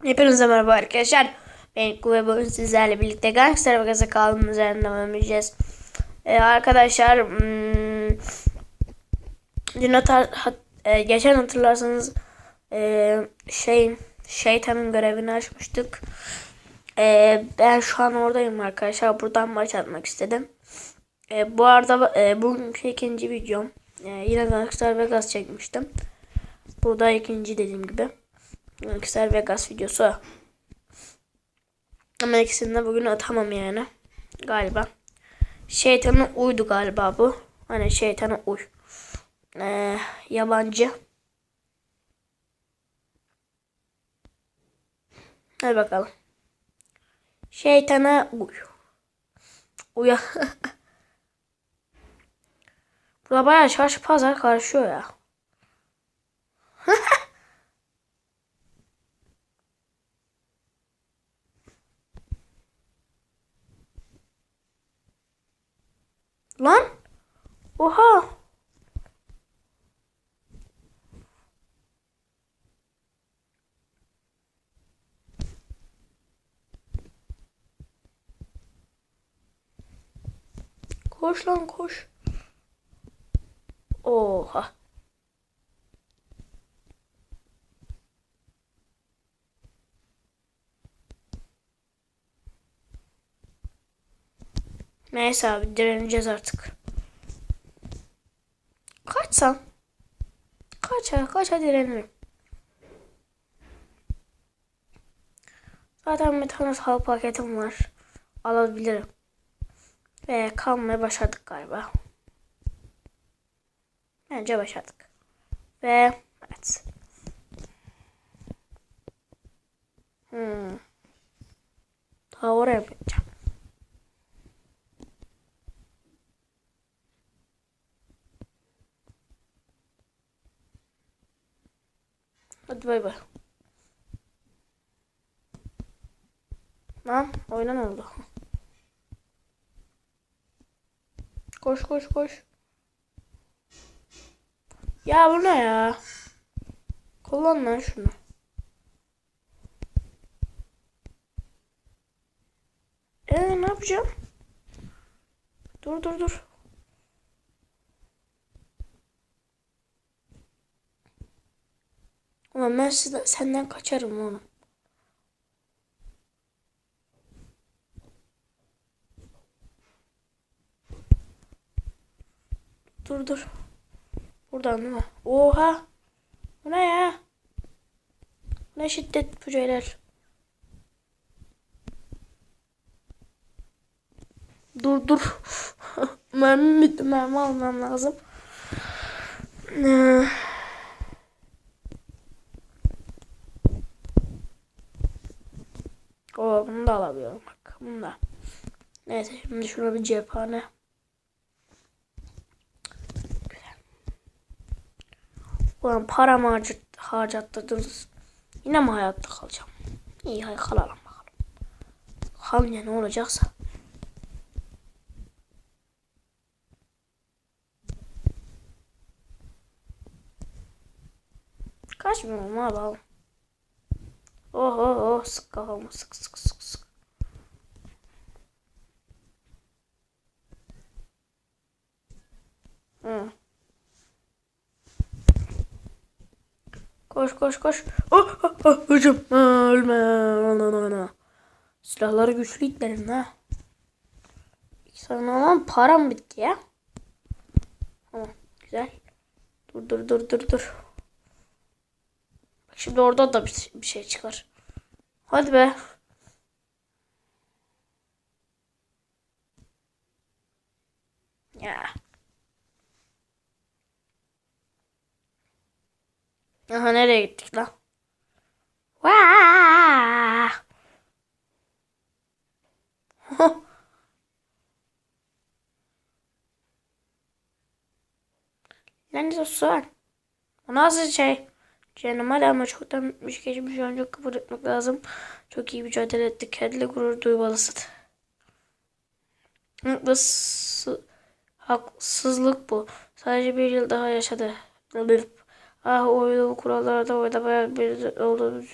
Hepinize merhaba arkadaşlar. Ben Kuve bugün sizlerle birlikte Gangster ve Gaza kaldığımız üzerinde devam edeceğiz. Arkadaşlar dün geçen hatırlarsanız şeytanın görevini açmıştık. Ben şu an oradayım arkadaşlar. Buradan maç atmak istedim. Bu arada bugünkü ikinci videom. Yine Gangster Vegas çekmiştim. Bu da ikinci dediğim gibi. Gangster Vegas videosu. Ama ikisini de bugün atamam yani. Galiba. Şeytanın uydu galiba bu. Hani şeytanın uy. Yabancı. Hadi bakalım. Şeytana uy. Uya. Burada bayağı çarşı pazar karışıyor ya. Lan. Oha. Koş lan koş. Oha. Neyse abi direneceğiz artık. Kaçsam. Kaça direnirim. Zaten bir tane sağlık paketim var. Alabilirim. Ve kalmaya başladık galiba. Bence başladık. Ve evet. Daha oraya yapacağım. Hadi bay bay. Lan oynan oldu. Koş koş koş. Ya bu ne ya? Kullan lan şunu. Ne yapacağım? Dur. Ulan ben senden kaçarım oğlum. Dur. Buradan değil mi? Oha. Bu ne ya? Bu ne şiddet bu şeyler. Dur. Mermi almam lazım. Bunu da alabiliyorum bak. Bunu da. Neyse şimdi şuna bir cephane. Ulan paramı harcattırdınız. Yine mi hayatta kalacağım? İyi hadi kalalım bakalım. Bakalım ya ne olacaksa. Kaçmıyorum abi. Oh sık kafamı sık. Hı. Koş. Hocam ölme. Silahları güçlü itlerin ha. Sana olan param bitti ya. Tamam güzel. Dur. Bak şimdi orada da bir şey çıkar. Hadi be. Ya. Aha nereye gittik lan? Vaa! Lanet olsun. O nasıl şey? Canım hadi ama çoktan bitmiş geçmiş şu an çok kabul etmek lazım. Çok iyi mücadele ettik. Kendine gurur duymalısın. Haksızlık bu. Sadece bir yıl daha yaşadı. Ah oyunun kuralları da oynamaya bir olduğunu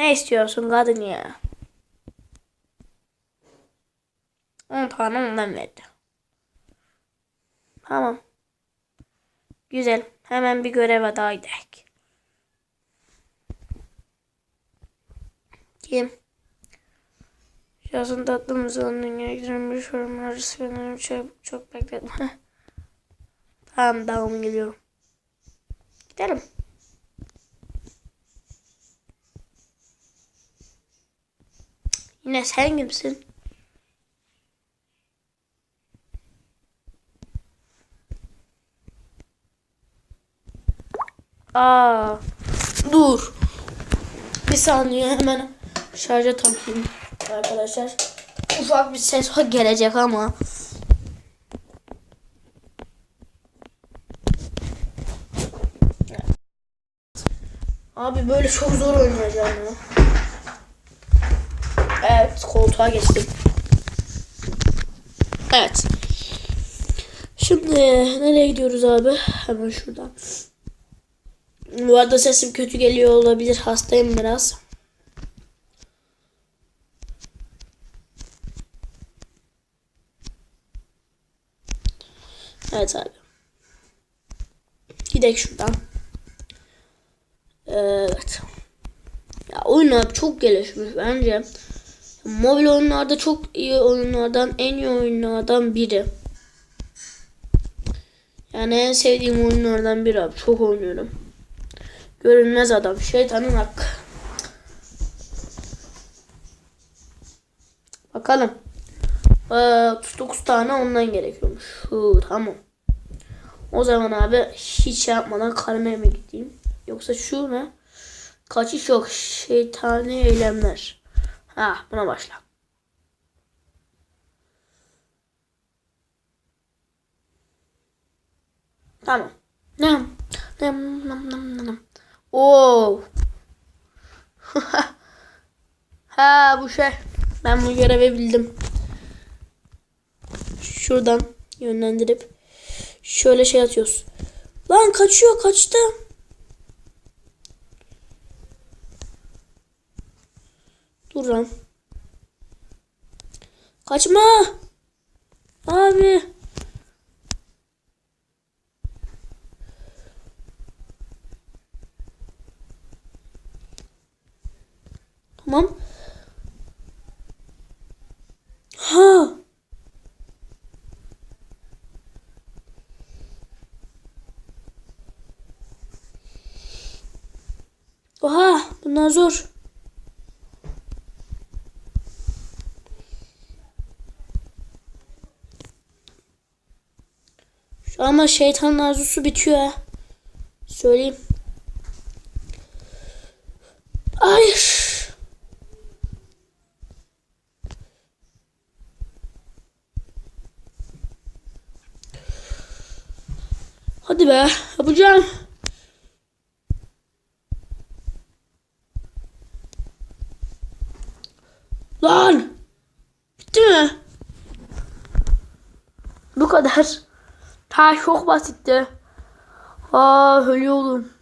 Ne istiyorsun kadın ya? 10 tane ondan verdi. Tamam. Güzel. Hemen bir göreve daha gidelim. Kim? Şahsın tatlımızı onun gerektiren sorun arası benim çok bekletme. Tamam devam geliyorum. Gidelim. Yine sen kimsin? Aa, dur. Bir saniye hemen şarja takayım arkadaşlar. Ufak bir ses gelecek ama. Abi böyle çok zor oynayacağım ya. Evet, koltuğa geçtim. Evet. Şimdi nereye gidiyoruz abi? Hemen şuradan. Bu arada sesim kötü geliyor olabilir. Hastayım biraz. Evet abi. Gidelim şuradan. Evet. Ya oyunlar çok gelişmiş bence. Mobil oyunlarda çok iyi oyunlardan, en iyi oyunlardan biri. Yani en sevdiğim oyunlardan biri abi. Çok oynuyorum. Görünmez adam. Şeytanın hakkı. Bakalım. 39 tane ondan gerekiyormuş. Tamam. O zaman abi hiç yapmadan karmaya mı gideyim? Yoksa şu ne? Kaçış yok. Şeytani eylemler. Buna başla. Tamam. Nam. Nam nam nam nam. Oo. Bu şey. Ben bu görevi bildim. Şuradan yönlendirip şöyle şey atıyoruz. Lan kaçıyor, kaçtı. Dur lan. Kaçma. Abi. Tamam. Oha, bunlar zor. Şu ama şeytanın arzusu bitiyor ha. Söyleyeyim. Hayır. Hadi be, yapacağım. Lan. Bitti mi? Bu kadar. Çok basitti. Ölüyorum.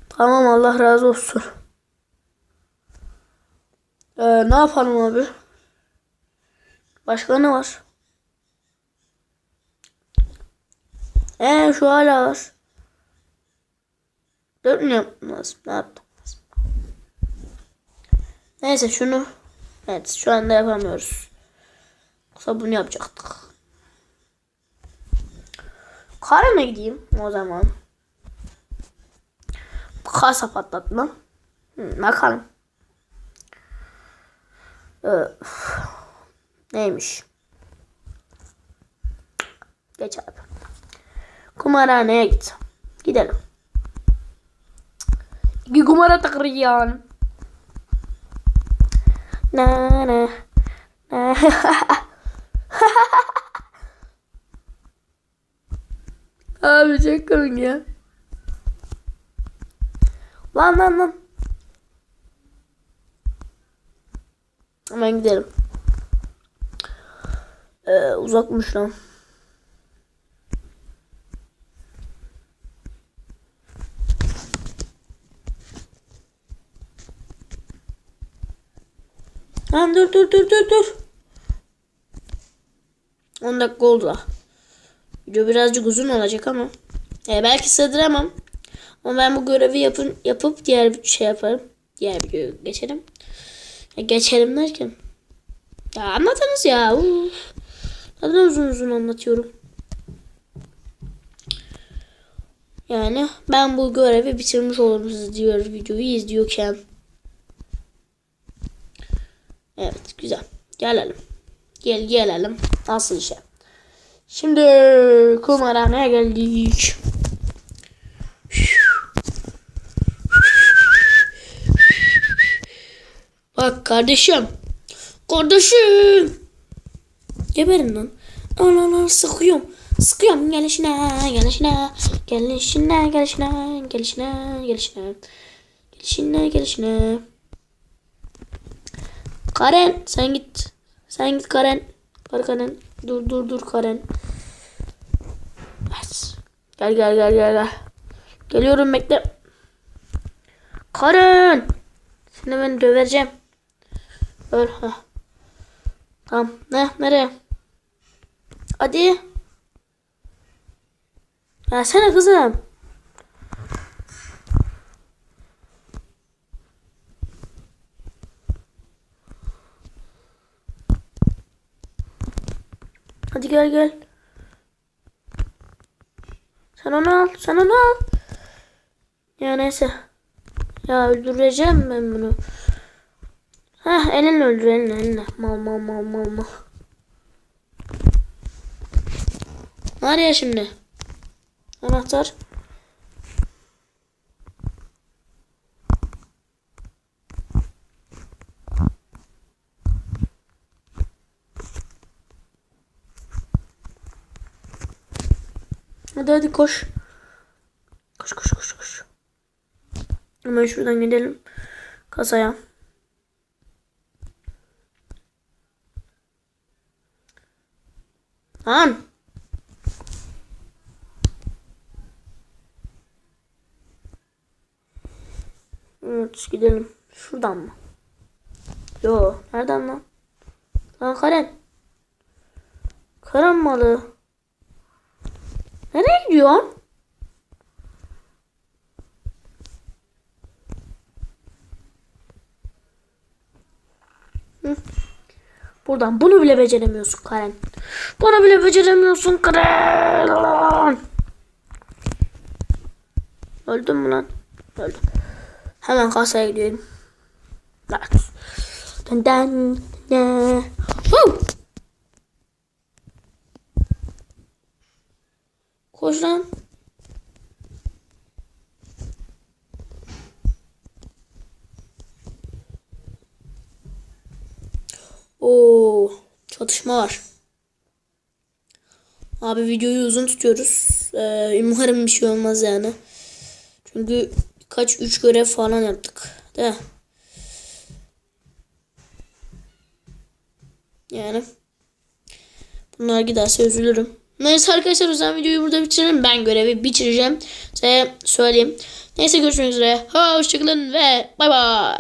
Tamam, Allah razı olsun. Ne yapalım abi? Başka ne var? Şu hala var. 4 mü yapmam lazım? Ne yaptım? Neyse şunu. Evet, şu anda yapamıyoruz. Yoksa bunu yapacaktık. Karama gideyim o zaman. Kasa patlatma. Bakalım. Neymiş? Geç abi. Kumarhaneye git. Gidelim. İki kumara takırıyan. Na. Abi çok komik ya. Lan. Hemen gidelim. Uzakmış lan. Tamam dur. 10 dakika oldu da. Video birazcık uzun olacak ama. Belki sığdıramam. Ama ben bu görevi yapıp diğer bir şey yaparım. Diğer videoya geçelim. Geçelim derken. Ya anlatınız ya. Neden uzun anlatıyorum. Yani ben bu görevi bitirmiş olurum siz diğer videoyu izliyorken. Evet güzel. Gelelim. Gelelim. Nasıl işe? Şimdi kumarhaneye geldik. Bak kardeşim. Geberin lan. Lan sıkıyorum. Gelişine. Karen sen git. Karen. Karen. Dur Karen. Evet. Gel. Geliyorum bekle. Karen. Seni ben döveceğim. Öl. Tamam. Nereye? Hadi. Gelsene kızım. Hadi gel. Sen onu al. Ya neyse. Ya öldüreceğim ben bunu. Elinle öldür elinle. Mal. Var ya şimdi. Anahtar. Hadi koş. Koş. Hemen şuradan gidelim. Kasaya. Lan. Evet gidelim. Şuradan mı? Yo nereden lan? Lan Karen malı. Nereye gidiyorsun? Buradan bunu bile beceremiyorsun Karen. Öldün mü lan? Öldüm. Hemen kasaya gidiyorum. Koş lan. Oo, çatışma var. Abi videoyu uzun tutuyoruz. Umarım bir şey olmaz yani. Çünkü kaç 3 görev falan yaptık. Değil mi? Yani bunlar giderse üzülürüm. Neyse arkadaşlar o zaman videoyu burada bitirelim. Ben görevi bitireceğim. Size söyleyeyim. Neyse görüşmek üzere. Hoşçakalın ve bay bay.